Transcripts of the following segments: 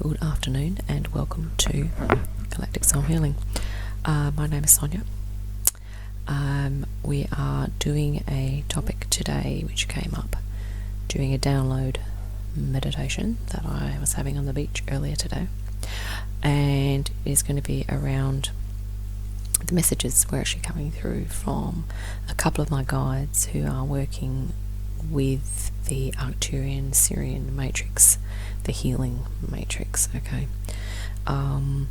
Good afternoon and welcome to Galactic Soul Healing. My name is Sonia. We are doing a topic today which came up during a download meditation that I was having on the beach earlier today, and it is going to be around the messages we're actually coming through from a couple of my guides who are working with the Arcturian-Sirian Matrix, the healing matrix, okay? And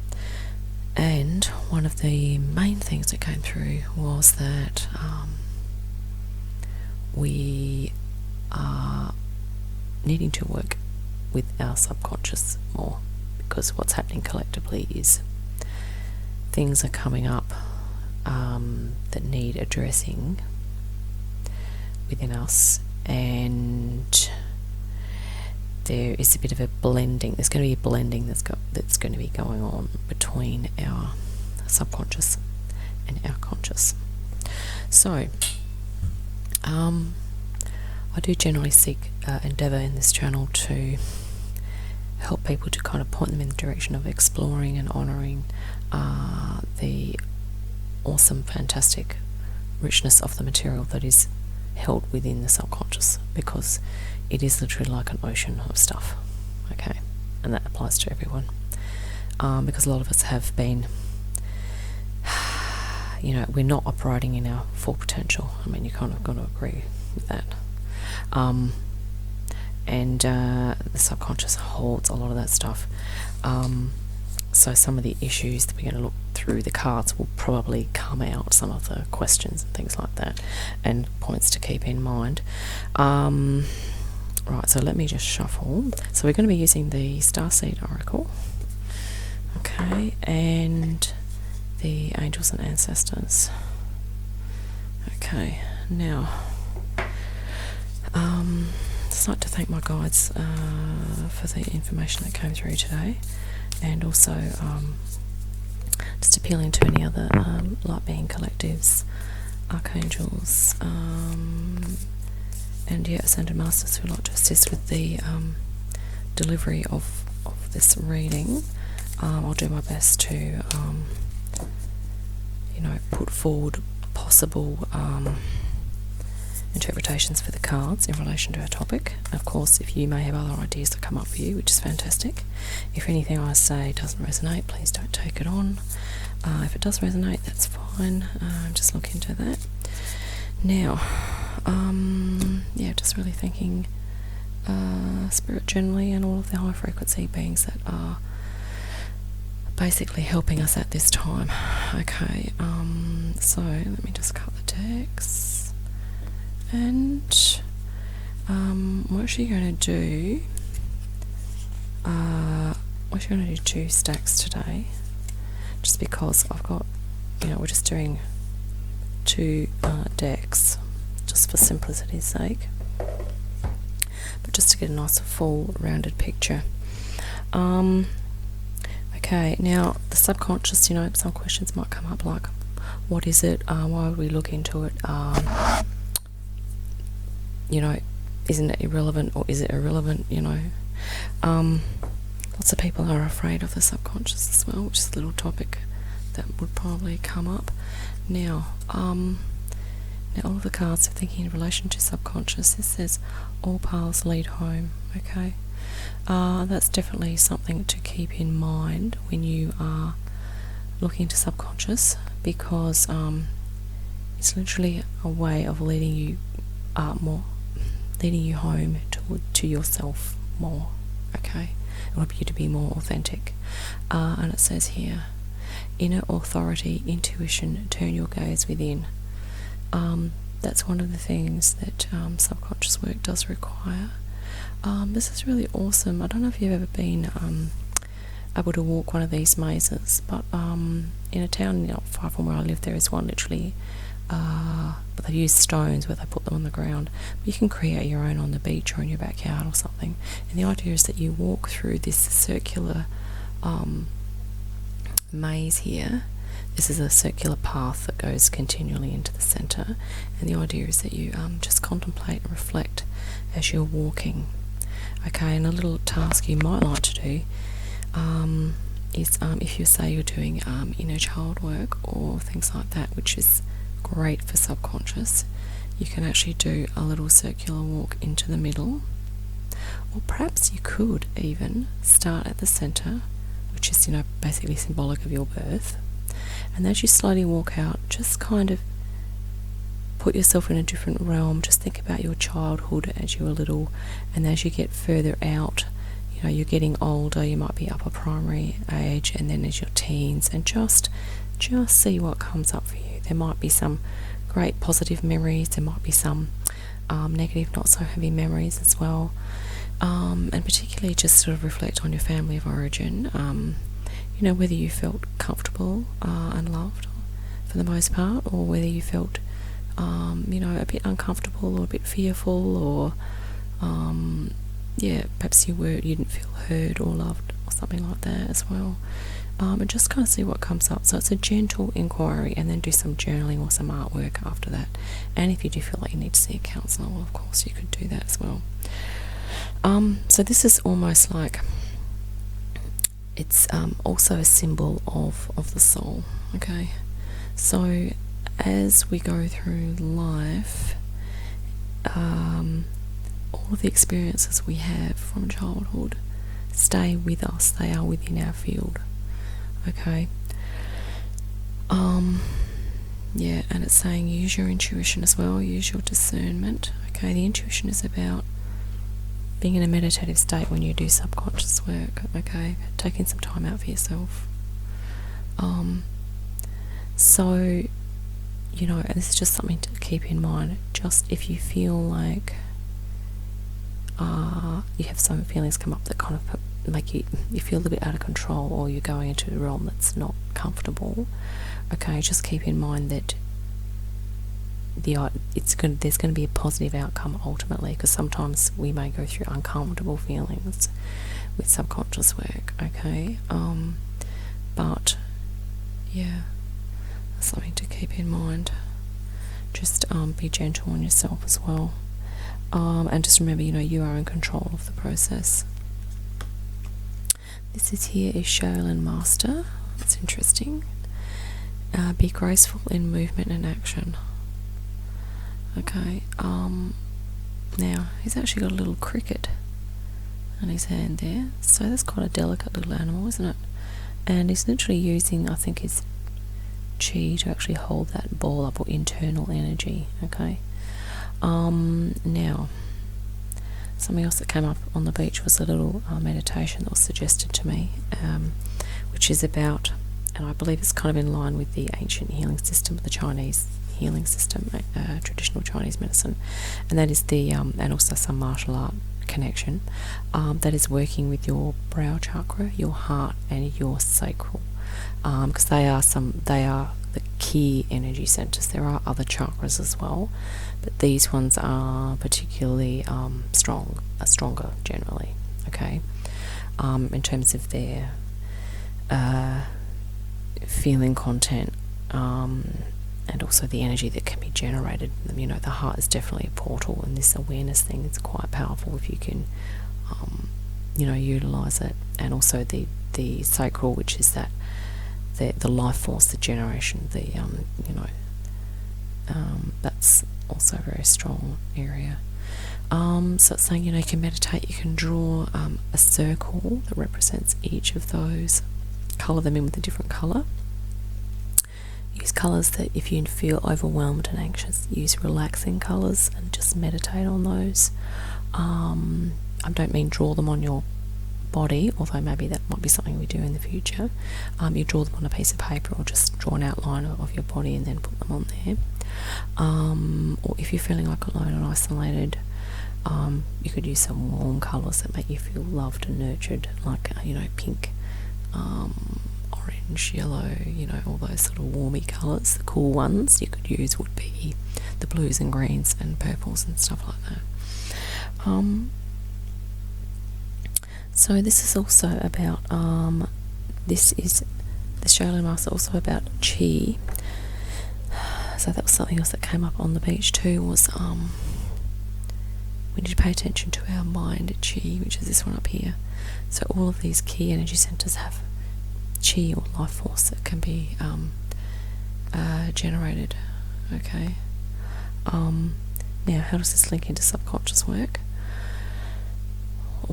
one of the main things that came through was that we are needing to work with our subconscious more, because what's happening collectively is things are coming up that need addressing within us, and there is a bit of a blending. There's going to be a blending that's going to be going on between our subconscious and our conscious. So, I do generally seek endeavour in this channel to help people to kind of point them in the direction of exploring and honouring the awesome, fantastic richness of the material that is held within the subconscious, because it is literally like an ocean of stuff, okay? And that applies to everyone, because a lot of us have been, we're not operating in our full potential. I mean, you kind of got to agree with that. And the subconscious holds a lot of that stuff. So some of the issues that we're going to look through the cards will probably come out, some of the questions and things like that, and points to keep in mind. Right, so let me just shuffle. So we're going to be using the Starseed Oracle, okay, and the Angels and Ancestors. Okay, now, I'd just like to thank my guides for the information that came through today, and also just appealing to any other light being collectives, archangels, and ascended masters who would like to assist with the delivery of this reading. I'll do my best to put forward possible interpretations for the cards in relation to our topic. Of course, if you may have other ideas that come up for you, which is fantastic. If anything I say doesn't resonate, please don't take it on. If it does resonate, that's fine. Just look into that. Now, just really thanking Spirit generally and all of the high frequency beings that are basically helping us at this time. Okay, so let me just cut the decks, and we're actually going to do two stacks today, just because I've got, we're just doing two decks just for simplicity's sake, but just to get a nice full rounded picture. Okay, now the subconscious, some questions might come up like, what is it? Why would we look into it? Isn't it irrelevant, or is it irrelevant? Lots of people are afraid of the subconscious as well, which is a little topic that would probably come up. Now all of the cards are thinking in relation to subconscious. This says all paths lead home, okay? That's definitely something to keep in mind when you are looking into subconscious, because it's literally a way of leading you home to yourself more, okay? It will help you to be more authentic. And it says here, inner authority, intuition, turn your gaze within. That's one of the things that subconscious work does require. This is really awesome. I don't know if you've ever been able to walk one of these mazes, but in a town not far from where I live, there is one literally, but they use stones where they put them on the ground. But you can create your own on the beach or in your backyard or something. And the idea is that you walk through this circular maze here. This is a circular path that goes continually into the centre, and the idea is that you just contemplate and reflect as you're walking. Okay, and a little task you might like to do is if you say you're doing inner child work or things like that, which is great for subconscious, you can actually do a little circular walk into the middle, or perhaps you could even start at the center, which is, basically symbolic of your birth, and as you slowly walk out, just kind of put yourself in a different realm. Just think about your childhood as you were little, and as you get further out, you're getting older, you might be upper primary age, and then as your teens, and just see what comes up for you. There might be some great positive memories, there might be some negative, not so heavy memories as well, and particularly just sort of reflect on your family of origin, whether you felt comfortable and loved for the most part, or whether you felt a bit uncomfortable or a bit fearful, or perhaps you didn't feel heard or loved or something like that as well. And just kind of see what comes up. So it's a gentle inquiry, and then do some journaling or some artwork after that. And if you do feel like you need to see a counsellor, well, of course you could do that as well. So this is almost like it's also a symbol of the soul. Okay, so as we go through life, all of the experiences we have from childhood stay with us. They are within our field. Okay. And it's saying use your intuition as well, use your discernment. Okay, the intuition is about being in a meditative state when you do subconscious work. Okay, taking some time out for yourself. And this is just something to keep in mind. Just if you feel like you have some feelings come up that kind of make you feel a little bit out of control, or you're going into a realm that's not comfortable, okay, just keep in mind that there's going to be a positive outcome ultimately, because sometimes we may go through uncomfortable feelings with subconscious work. Okay, but yeah, that's something to keep in mind. Just be gentle on yourself as well. And just remember, you are in control of the process. This is Shaolin Master. That's interesting. Be graceful in movement and action. Okay. Now, he's actually got a little cricket on his hand there. So that's quite a delicate little animal, isn't it? And he's literally using, I think, his chi to actually hold that ball up, or internal energy. Okay. Now, something else that came up on the beach was a little meditation that was suggested to me, which is about, and I believe it's kind of in line with the ancient healing system, the Chinese healing system, traditional Chinese medicine, and that is the and also some martial art connection, that is working with your brow chakra, your heart, and your sacral, because they are the key energy centers. There are other chakras as well, but these ones are particularly stronger generally. Okay, in terms of their feeling content, and also the energy that can be generated. The heart is definitely a portal, and this awareness thing is quite powerful if you can, utilize it. And also the sacral, which is that the life force, the generation, that's also a very strong area. So it's saying, you can meditate, you can draw a circle that represents each of those, colour them in with a different colour. Use colours that, if you feel overwhelmed and anxious, use relaxing colours and just meditate on those. I don't mean draw them on your body, although maybe that might be something we do in the future. You draw them on a piece of paper, or just draw an outline of your body and then put them on there. Or if you're feeling like alone and isolated, you could use some warm colours that make you feel loved and nurtured, like pink, orange, yellow, all those sort of warmy colours. The cool ones you could use would be the blues and greens and purples and stuff like that. So this is also about, this is the Shaolin Master, also about chi. So that was something else that came up on the beach too, was we need to pay attention to our mind chi, which is this one up here. So all of these key energy centers have chi or life force that can be generated. Okay. Now, how does this link into subconscious work?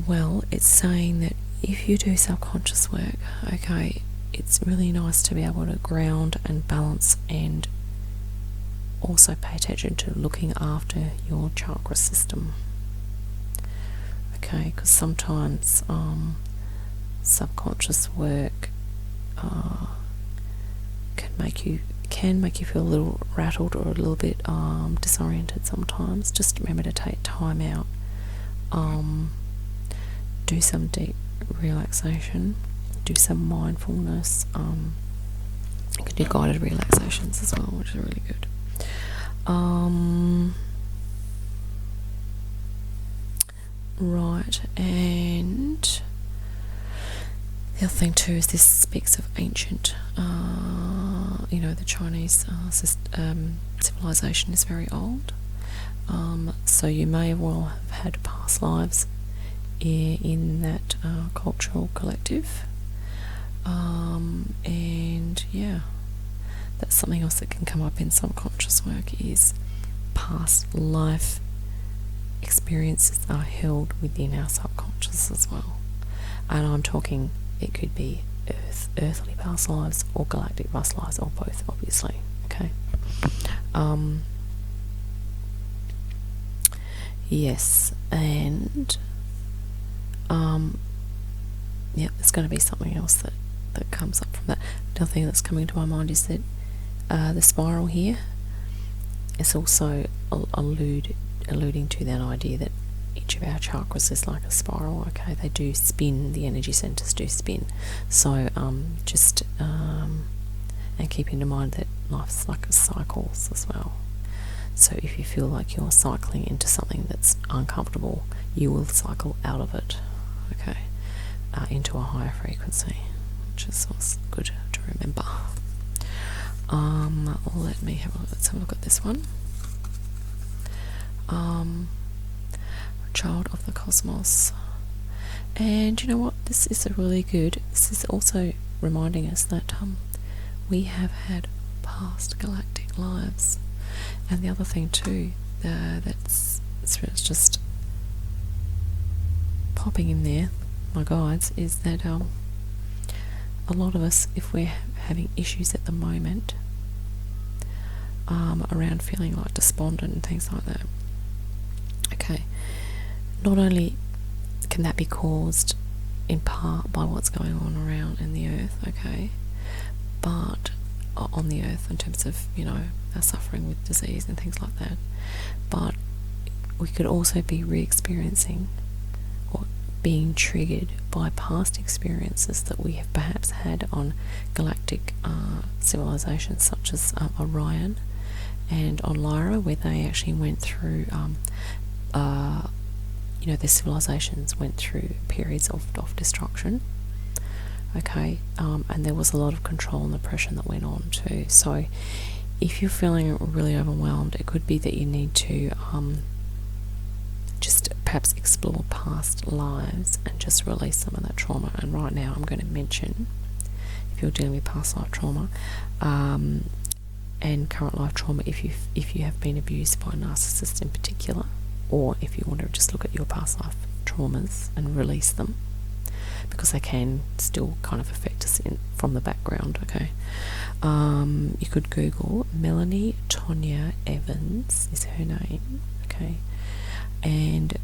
Well, it's saying that if you do subconscious work, okay, it's really nice to be able to ground and balance and also pay attention to looking after your chakra system. Okay, because sometimes subconscious work can make you feel a little rattled or a little bit disoriented sometimes. Just remember to take time out. Do some deep relaxation. Do some mindfulness. You can do guided relaxations as well, which is really good. Right, and the other thing too is this speaks of ancient, the Chinese civilization is very old, so you may well have had past lives in that cultural collective, and yeah, that's something else that can come up in subconscious work, is past life experiences are held within our subconscious as well. And I'm talking, it could be earthly past lives or galactic past lives, or both, obviously. Okay. Yes, and there's going to be something else that comes up from that. Another thing that's coming to my mind is that the spiral here is also alluding to that idea that each of our chakras is like a spiral. Okay, they do spin, the energy centers do spin. So and keeping in mind that life's like cycles as well. So if you feel like you're cycling into something that's uncomfortable, you will cycle out of it, okay, into a higher frequency, which is also good to remember. Let's have a look at this one. Child of the cosmos. And you know what? This is this is also reminding us that we have had past galactic lives. And the other thing too, that's just popping in there, my guides, is that a lot of us, if we're having issues at the moment around feeling like despondent and things like that, okay, not only can that be caused in part by what's going on around in the earth, okay, but on the earth in terms of, our suffering with disease and things like that, but we could also be re-experiencing or being triggered by past experiences that we have perhaps had on galactic civilizations such as Orion and on Lyra, where they actually went through their civilizations went through periods of destruction, okay, and there was a lot of control and oppression that went on too. So if you're feeling really overwhelmed, it could be that you need to just perhaps explore past lives and just release some of that trauma. And right now I'm going to mention, if you're dealing with past life trauma and current life trauma, if you have been abused by a narcissist in particular, or if you want to just look at your past life traumas and release them, because they can still kind of affect us from the background, okay. You could Google Melanie Tonya Evans is her name, okay, and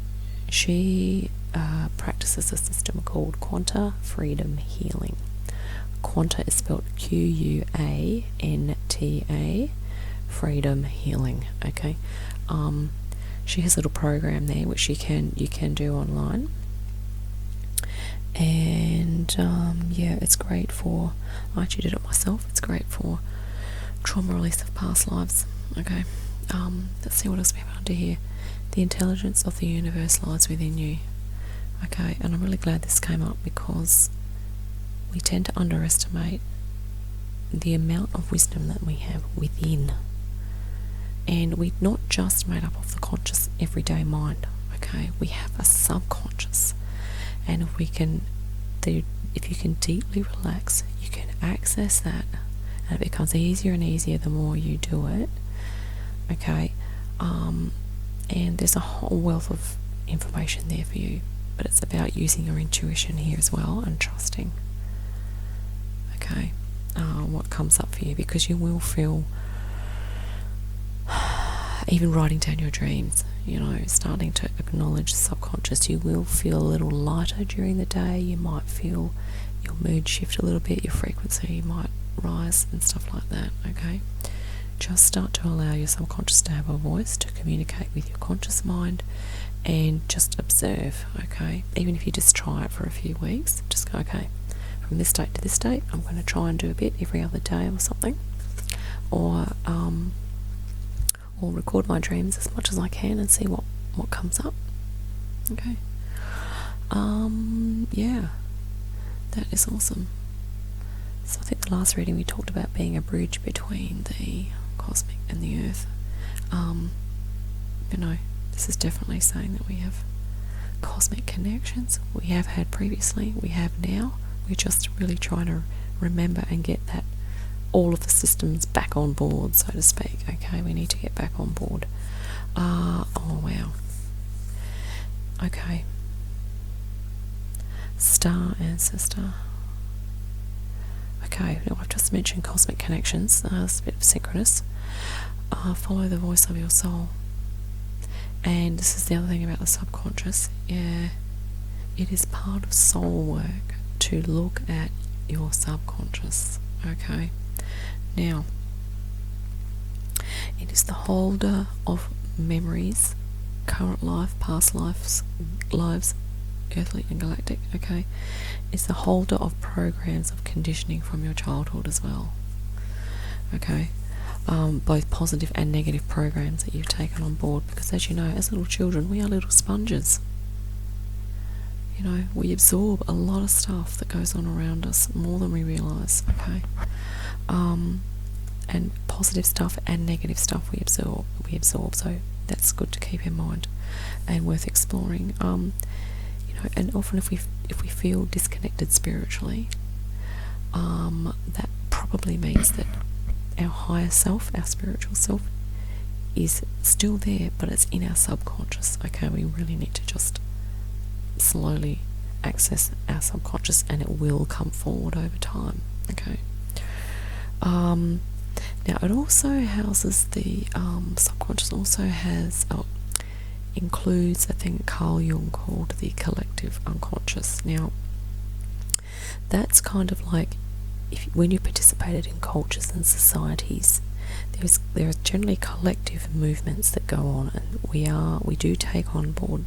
she practices a system called Quanta Freedom Healing. Quanta is spelled Quanta, Freedom Healing, okay. She has a little program there which you can do online, and it's great for, I actually did it myself, it's great for trauma release of past lives, okay. Let's see what else we have under here. The intelligence of the universe lies within you, okay, and I'm really glad this came up because we tend to underestimate the amount of wisdom that we have within. And we're not just made up of the conscious everyday mind, okay? Okay, we have a subconscious, and if you can deeply relax, you can access that, and it becomes easier and easier the more you do it. Okay, and there's a whole wealth of information there for you, but it's about using your intuition here as well and trusting. Okay, what comes up for you, because you will feel, even writing down your dreams, starting to acknowledge the subconscious, you will feel a little lighter during the day. You might feel your mood shift a little bit, your frequency might rise and stuff like that. Okay, just start to allow your subconscious to have a voice, to communicate with your conscious mind, and just observe. Okay, even if you just try it for a few weeks, just go, okay, from this date to this date, I'm going to try and do a bit every other day or something, or record my dreams as much as I can and see what comes up. Okay. Yeah, that is awesome. So I think the last reading we talked about being a bridge between the cosmic and the earth. This is definitely saying that we have cosmic connections. We have had previously, we have now. We're just really trying to remember and get that, all of the systems back on board, so to speak. Okay, we need to get back on board. Oh wow. Okay. Star ancestor. Okay, now I've just mentioned cosmic connections. It's a bit synchronous. Follow the voice of your soul. And this is the other thing about the subconscious. Yeah, it is part of soul work to look at your subconscious. Okay. Now, it is the holder of memories, current life, past lives, earthly and galactic. Okay, it's the holder of programs of conditioning from your childhood as well. Okay, both positive and negative programs that you've taken on board, because as you know, as little children, we are little sponges. We absorb a lot of stuff that goes on around us, more than we realise. Okay. And positive stuff and negative stuff we absorb, so that's good to keep in mind and worth exploring. And often if we feel disconnected spiritually, that probably means that our higher self, our spiritual self, is still there, but it's in our subconscious. Okay, we really need to just slowly access our subconscious, and it will come forward over time. Okay. Now it also houses the subconscious. Also includes a thing Carl Jung called the collective unconscious. Now that's kind of like when you participated in cultures and societies, there are generally collective movements that go on, and we do take on board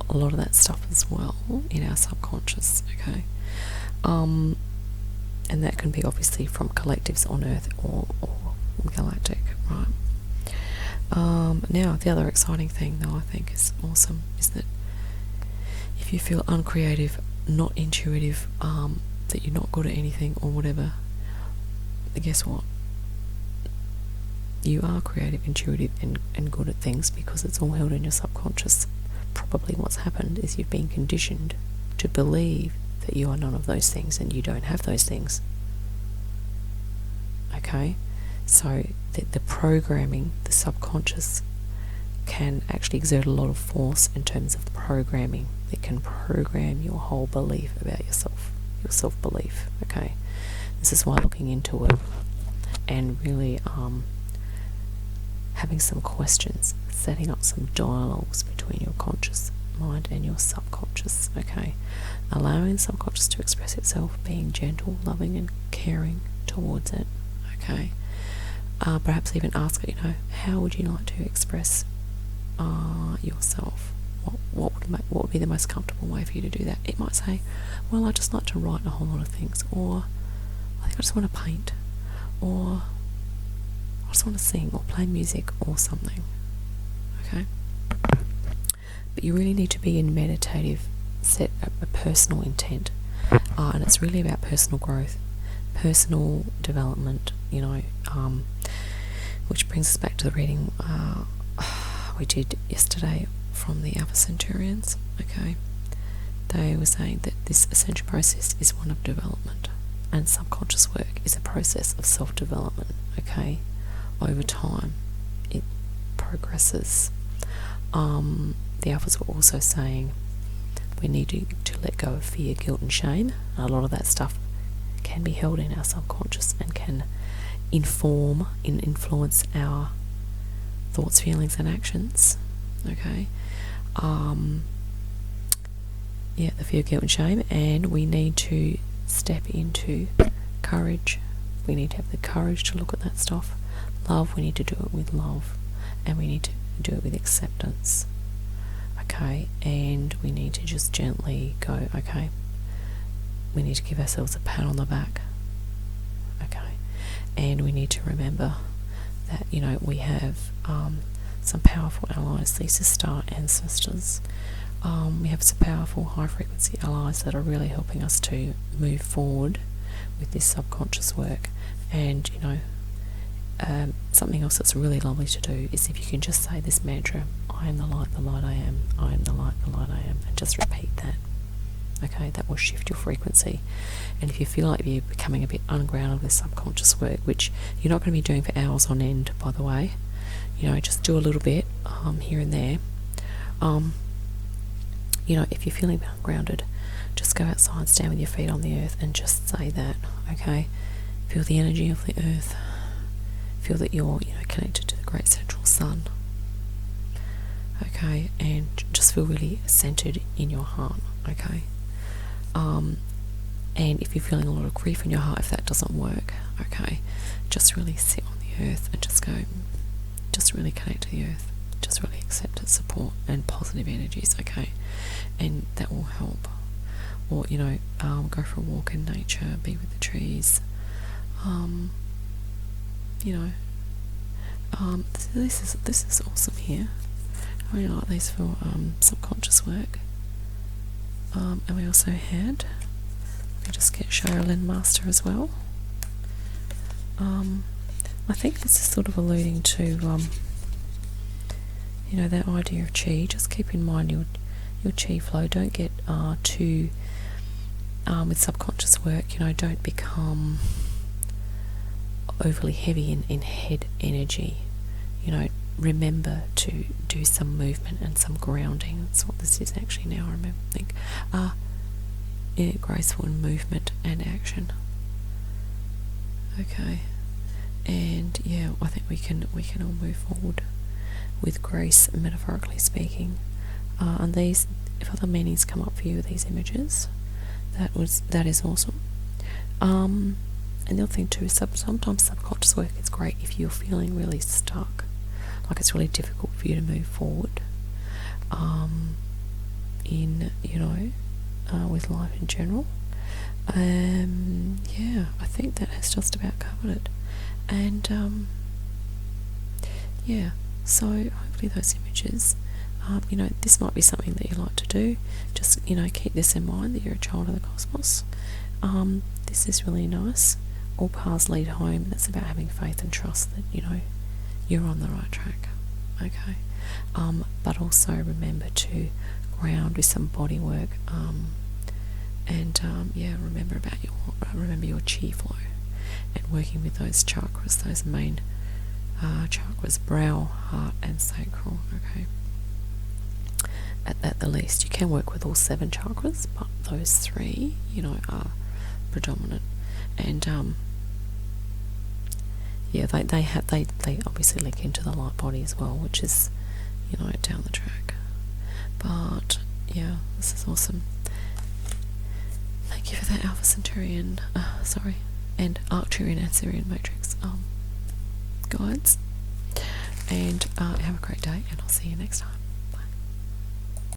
a lot of that stuff as well in our subconscious. Okay. And that can be obviously from collectives on Earth or galactic, right? Now, the other exciting thing, though, I think is awesome, is that if you feel uncreative, not intuitive, that you're not good at anything or whatever, guess what? You are creative, intuitive, and good at things, because it's all held in your subconscious. Probably what's happened is you've been conditioned to believe that you are none of those things and you don't have those things. Okay, so the programming, the subconscious, can actually exert a lot of force in terms of programming. It can program your whole belief about yourself, your self-belief. Okay, this is why looking into it and really having some questions, setting up some dialogues between your conscious mind and your subconscious. Okay, allowing the subconscious to express itself, being gentle, loving and caring towards it. Okay, perhaps even ask it, how would you like to express yourself? What would be the most comfortable way for you to do that? It might say, well, I just like to write a whole lot of things, or I think I just want to paint, or I just want to sing or play music or something. Okay, but you really need to be in meditative, set a personal intent, and it's really about personal growth, personal development, which brings us back to the reading we did yesterday from the Alpha Centaurians, okay, they were saying that this ascension process is one of development, and subconscious work is a process of self-development, okay? Over time, it progresses. The Alphas were also saying we need to let go of fear, guilt and shame. A lot of that stuff can be held in our subconscious and can influence our thoughts, feelings and actions, okay? The fear, guilt and shame, and we need to step into courage. We need to have the courage to look at that stuff. Love, we need to do it with love, and we need to do it with acceptance, okay? And we need to just gently go, okay, we need to give ourselves a pat on the back, okay? And we need to remember that, you know, we have some powerful allies. These are star ancestors. We have some powerful high frequency allies that are really helping us to move forward with this subconscious work. And, you know, something else that's really lovely to do is if you can just say this mantra, I am the light I am, I am the light I am, and just repeat that. Okay, that will shift your frequency. And if you feel like you're becoming a bit ungrounded with subconscious work, which you're not going to be doing for hours on end, by the way, you know, just do a little bit here and there. You know, if you're feeling ungrounded, just go outside, stand with your feet on the earth and just say that, okay? Feel the energy of the earth. Feel that you're, you know, connected to the great central sun. Okay, and just feel really centered in your heart, okay? And if you're feeling a lot of grief in your heart, if that doesn't work, okay, just really sit on the earth and just go, just really connect to the earth. Just really accept its support and positive energies, okay? And that will help. Or, you know, go for a walk in nature, be with the trees. You know, this is awesome here. I really like these for subconscious work. And we also had, let me just get Cheryl Master as well. I think this is sort of alluding to you know, that idea of chi. Just keep in mind your chi flow. Don't get too with subconscious work, you know, don't become overly heavy in head energy. You know, remember to do some movement and some grounding. That's what this is actually now, I think. Yeah, graceful movement and action. Okay. And yeah, I think we can all move forward with grace, metaphorically speaking. And these, if other meanings come up for you with these images, that is awesome. And the other thing too, sometimes subconscious work is great if you're feeling really stuck, like it's really difficult for you to move forward in, you know, with life in general. Yeah, I think that has just about covered it. And yeah, so hopefully those images, you know, this might be something that you like to do. Just, you know, keep this in mind that you're a child of the cosmos. This is really nice. All paths lead home. That's about having faith and trust that, you know, you're on the right track. Okay. But also remember to ground with some body work. And yeah, remember your chi flow and working with those chakras, those main chakras, brow, heart and sacral. Okay. At the least, you can work with all 7 chakras, but those 3, you know, are predominant. And yeah, they obviously link into the light body as well, which is, you know, down the track. But yeah, this is awesome. Thank you for that Alpha Centaurian, and Arcturian-Sirian Matrix Guides. And have a great day, and I'll see you next time.